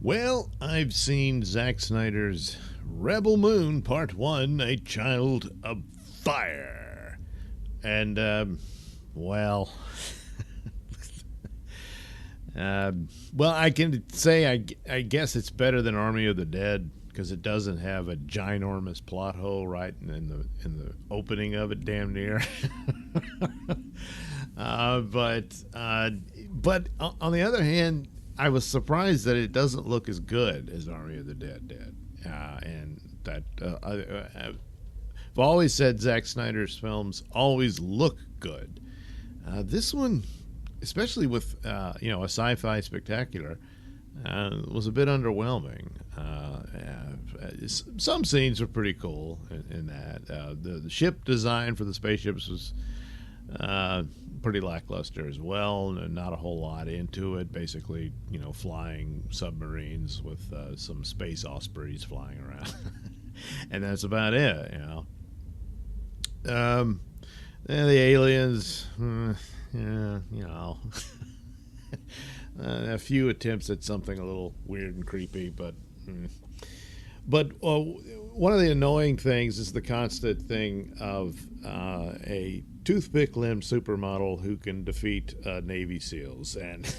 Well, I've seen Zack Snyder's Rebel Moon Part 1, A Child of Fire. And, well, well, I can say I guess it's better than Army of the Dead because it doesn't have a ginormous plot hole right in the opening of it, damn near. But on the other hand, I was surprised that it doesn't look as good as Army of the Dead did, and that I've always said Zack Snyder's films always look good. This one, especially with a sci-fi spectacular, was a bit underwhelming. Some scenes were pretty cool in that. The ship design for the spaceships was pretty lackluster as well. Not a whole lot into it. Basically, flying submarines with some space ospreys flying around, and that's about it. And the aliens, a few attempts at something a little weird and creepy, but one of the annoying things is the constant thing of a toothpick-limbed supermodel who can defeat Navy SEALs, and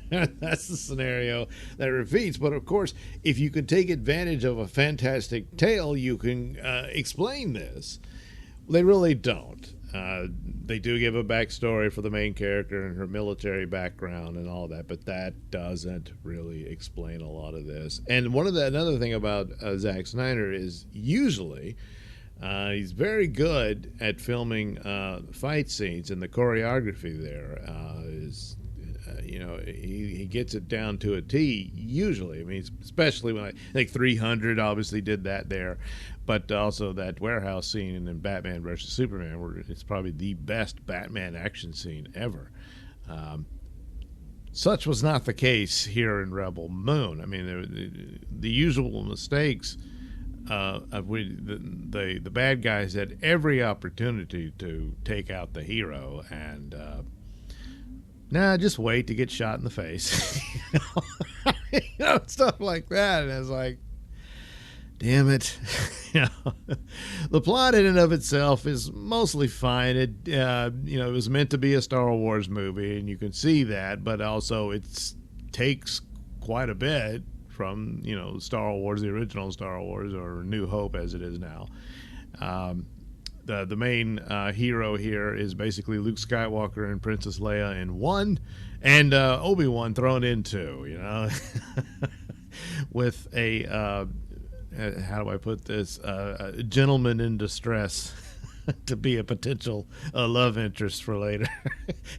that's the scenario that repeats. But of course, if you can take advantage of a fantastic tale, you can explain this. They really don't. They do give a backstory for the main character and her military background and all that, but that doesn't really explain a lot of this. And another thing about Zack Snyder is usually he's very good at filming fight scenes, and the choreography there is. He gets it down to a T usually. I mean, especially when I think 300 obviously did that there, but also that warehouse scene in Batman versus Superman, where it's probably the best Batman action scene ever. Such was not the case here in Rebel Moon. I mean, the usual mistakes. The bad guys had every opportunity to take out the hero, and just wait to get shot in the face. Stuff like that. And it's like, damn it. The plot in and of itself is mostly fine. It was meant to be a Star Wars movie, and you can see that, but also it takes quite a bit from, Star Wars, the original Star Wars, or New Hope as it is now. The main hero here is basically Luke Skywalker and Princess Leia in one, and Obi-Wan thrown in two, with a, how do I put this, a gentleman in distress to be a potential love interest for later.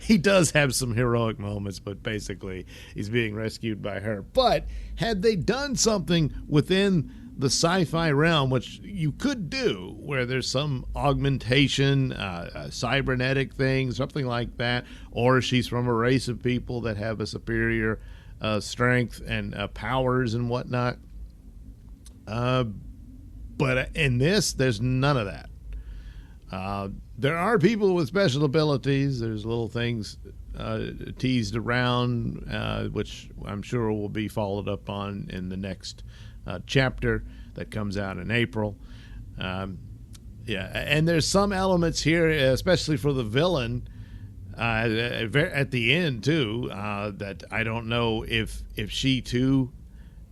He does have some heroic moments, but basically he's being rescued by her. But had they done something within the sci-fi realm, which you could do, where there's some augmentation, cybernetic thing, something like that, or she's from a race of people that have a superior strength and powers and whatnot. But in this, there's none of that. There are people with special abilities. There's little things teased around, which I'm sure will be followed up on in the next chapter that comes out in April. And there's some elements here, especially for the villain, at the end too, that I don't know if she too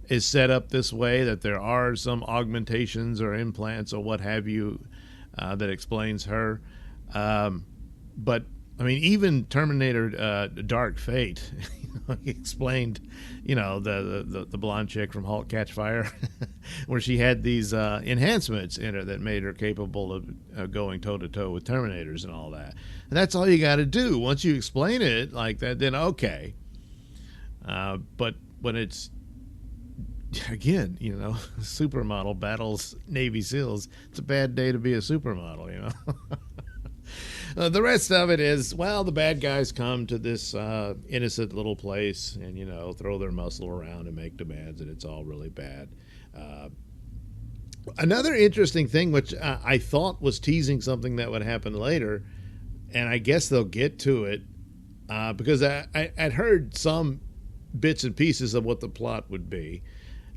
is set up this way, that there are some augmentations or implants or what have you that explains her. But I mean, even Terminator Dark Fate explained, the blonde chick from *Halt, Catch Fire*, where she had these enhancements in her that made her capable of going toe-to-toe with Terminators and all that. And that's all you got to do. Once you explain it like that, then okay. But when it's, again, supermodel battles Navy SEALs, it's a bad day to be a supermodel, The rest of it is, well, the bad guys come to this innocent little place and, throw their muscle around and make demands, and it's all really bad. Another interesting thing, which I thought was teasing something that would happen later, and I guess they'll get to it, because I'd heard some bits and pieces of what the plot would be.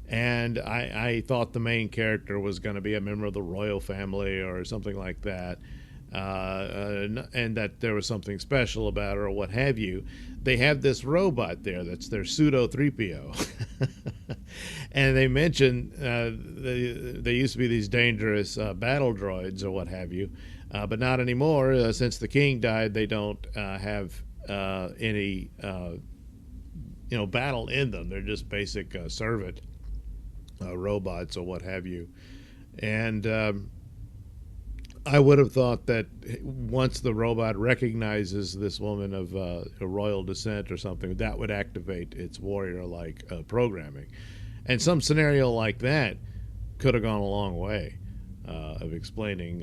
And I thought the main character was going to be a member of the royal family or something like that, and that there was something special about her or what have you. They have this robot there that's their pseudo 3PO. And they mention they used to be these dangerous battle droids or what have you, but not anymore. Since the king died, they don't have any battle in them. They're just basic servant robots or what have you. And I would have thought that once the robot recognizes this woman of a royal descent or something, that would activate its warrior-like programming. And some scenario like that could have gone a long way of explaining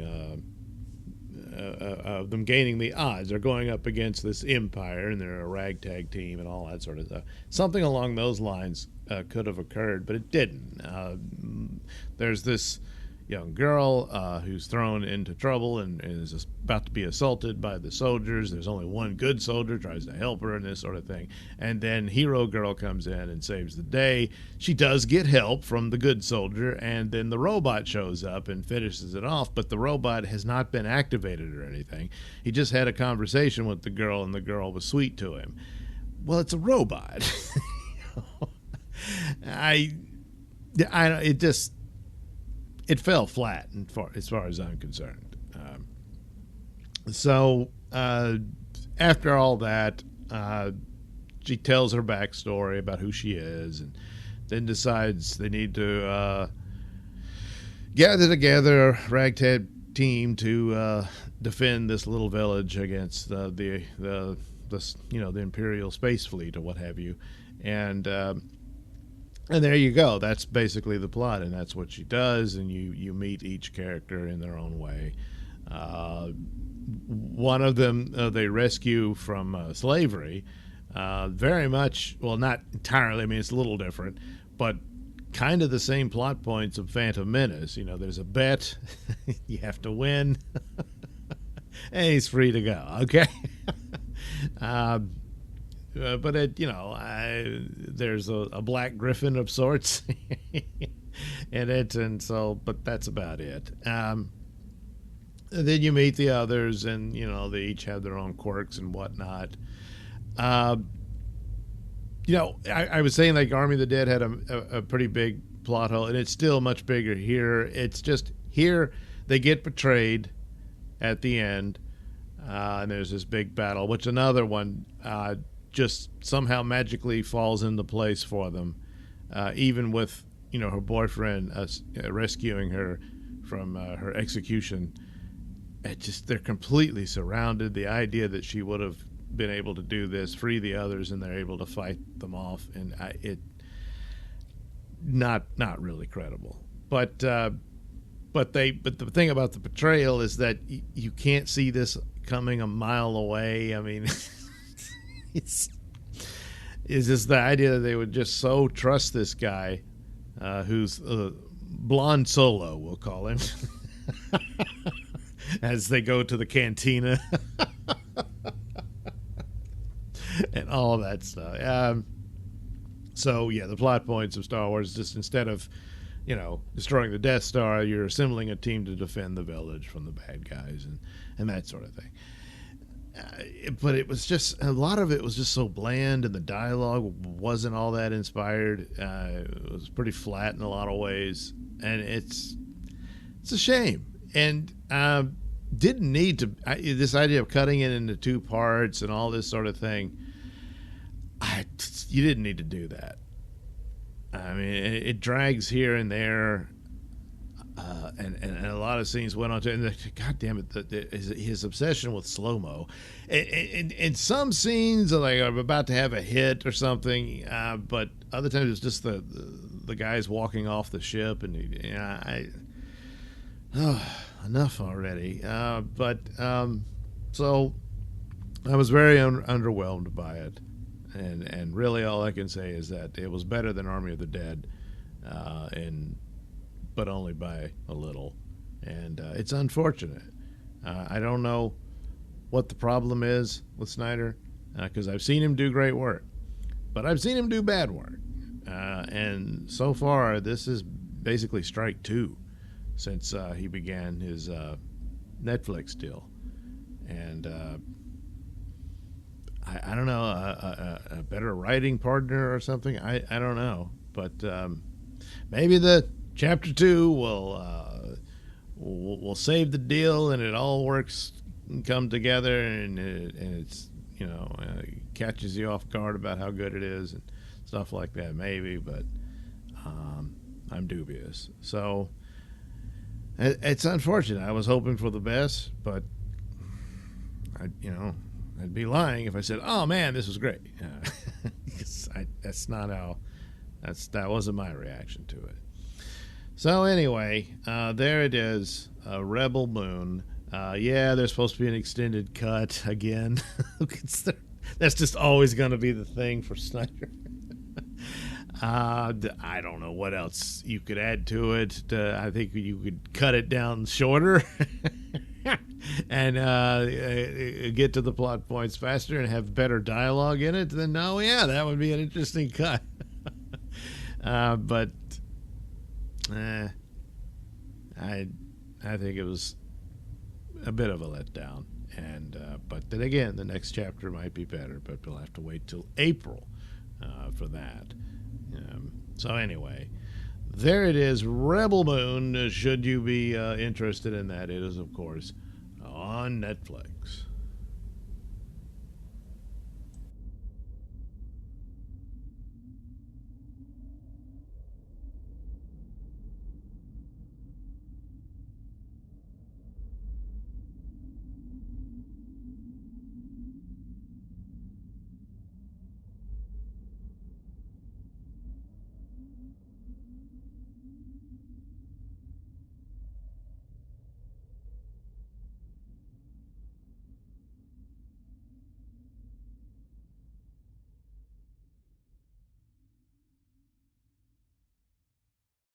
them gaining the odds. They're going up against this empire, and they're a ragtag team and all that sort of stuff. Something along those lines could have occurred, but it didn't. There's this young girl who's thrown into trouble and is about to be assaulted by the soldiers. There's only one good soldier, tries to help her and this sort of thing. And then hero girl comes in and saves the day. She does get help from the good soldier, and then the robot shows up and finishes it off, but the robot has not been activated or anything. He just had a conversation with the girl, and the girl was sweet to him. Well, it's a robot. It fell flat as far as I'm concerned. So after all that, she tells her backstory about who she is, and then decides they need to gather together a ragtag team to defend this little village against the Imperial Space Fleet or what have you, and there you go. That's basically the plot, and that's what she does. And you meet each character in their own way. One of them they rescue from slavery. Very much, well, not entirely. I mean, it's a little different, but kind of the same plot points of Phantom Menace. There's a bet, you have to win, and he's free to go. Okay. But there's a black griffin of sorts in it, and so, but that's about it. Then you meet the others, and they each have their own quirks and whatnot. I was saying like Army of the Dead had a pretty big plot hole, and it's still much bigger here. It's just here they get betrayed at the end, and there's this big battle, which another one just somehow magically falls into place for them, even with her boyfriend rescuing her from her execution. They're completely surrounded. The idea that she would have been able to do this, free the others, and they're able to fight them off, and not really credible. But the thing about the betrayal is that you can't see this coming a mile away. I mean. It's just the idea that they would just so trust this guy, who's Blonde Solo, we'll call him, as they go to the cantina and all that stuff. So yeah, the plot points of Star Wars, just instead of destroying the Death Star, you're assembling a team to defend the village from the bad guys and that sort of thing. But it was just, a lot of it was just so bland, and the dialogue wasn't all that inspired. It was pretty flat in a lot of ways, and it's a shame. And didn't need to, this idea of cutting it into two parts and all this sort of thing, you didn't need to do that. I mean, it drags here and there. And a lot of scenes went on to, and God damn it, his obsession with slow-mo. And some scenes are like I'm about to have a hit or something, but other times it's just the guys walking off the ship, and enough already. So I was very underwhelmed by it, and really all I can say is that it was better than Army of the Dead, but only by a little. And it's unfortunate. I don't know what the problem is with Snyder, because I've seen him do great work. but I've seen him do bad work. And so far, this is basically strike two since he began his Netflix deal. And I don't know, a better writing partner or something. I don't know, but maybe the chapter 2 will save the deal and it all works and come together and it's catches you off guard about how good it is and stuff like that. Maybe, but I'm dubious. So it's unfortunate. I was hoping for the best, but I'd be lying if I said, "Oh man, this was great." That's not how. That wasn't my reaction to it. So anyway, there it is, Rebel Moon. Yeah, there's supposed to be an extended cut again. That's just always going to be the thing for Snyder. I don't know what else you could add to it. I think you could cut it down shorter and get to the plot points faster and have better dialogue in it. Then that would be an interesting cut. But I think it was a bit of a letdown. And but then again, the next chapter might be better, but we'll have to wait till April for that. So anyway, there it is, Rebel Moon. Should you be interested in that, it is, of course, on Netflix.